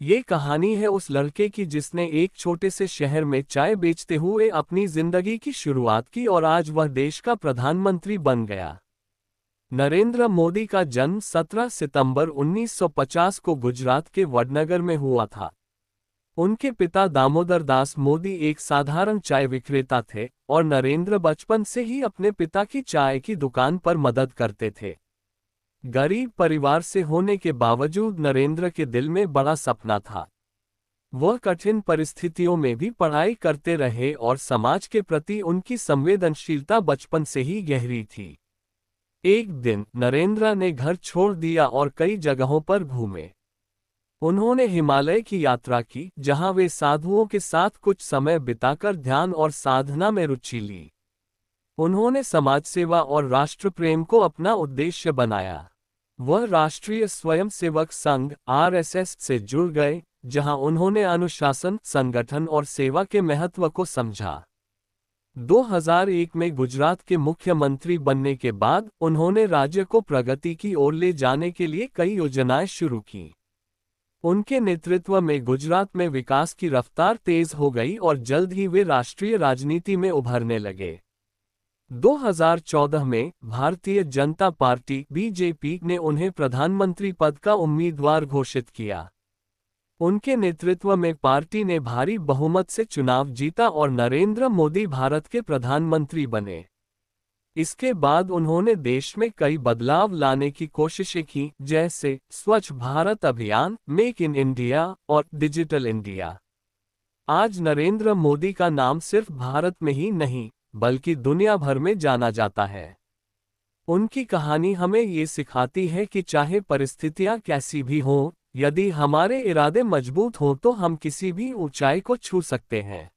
ये कहानी है उस लड़के की जिसने एक छोटे से शहर में चाय बेचते हुए अपनी जिंदगी की शुरुआत की और आज वह देश का प्रधानमंत्री बन गया। नरेंद्र मोदी का जन्म 17 सितंबर 1950 को गुजरात के वडनगर में हुआ था। उनके पिता दामोदर दास मोदी एक साधारण चाय विक्रेता थे और नरेंद्र बचपन से ही अपने पिता की चाय की दुकान पर मदद करते थे। गरीब परिवार से होने के बावजूद नरेंद्र के दिल में बड़ा सपना था। वह कठिन परिस्थितियों में भी पढ़ाई करते रहे और समाज के प्रति उनकी संवेदनशीलता बचपन से ही गहरी थी। एक दिन नरेंद्र ने घर छोड़ दिया और कई जगहों पर घूमे। उन्होंने हिमालय की यात्रा की, जहां वे साधुओं के साथ कुछ समय बिताकर ध्यान और साधना में रुचि ली। उन्होंने समाज सेवा और राष्ट्र प्रेम को अपना उद्देश्य बनाया। वह राष्ट्रीय स्वयंसेवक संघ (आरएसएस) से जुड़ गए, जहां उन्होंने अनुशासन, संगठन और सेवा के महत्व को समझा। 2001 में गुजरात के मुख्यमंत्री बनने के बाद उन्होंने राज्य को प्रगति की ओर ले जाने के लिए कई योजनाएं शुरू की। उनके नेतृत्व में गुजरात में विकास की रफ्तार तेज हो गई और जल्द ही वे राष्ट्रीय राजनीति में उभरने लगे। 2014 में भारतीय जनता पार्टी (बीजेपी) ने उन्हें प्रधानमंत्री पद का उम्मीदवार घोषित किया। उनके नेतृत्व में पार्टी ने भारी बहुमत से चुनाव जीता और नरेंद्र मोदी भारत के प्रधानमंत्री बने। इसके बाद उन्होंने देश में कई बदलाव लाने की कोशिशें की, जैसे स्वच्छ भारत अभियान, मेक इन इंडिया और डिजिटल इंडिया। आज नरेंद्र मोदी का नाम सिर्फ भारत में ही नहीं, बल्कि दुनिया भर में जाना जाता है। उनकी कहानी हमें ये सिखाती है कि चाहे परिस्थितियां कैसी भी हों, यदि हमारे इरादे मजबूत हों तो हम किसी भी ऊंचाई को छू सकते हैं।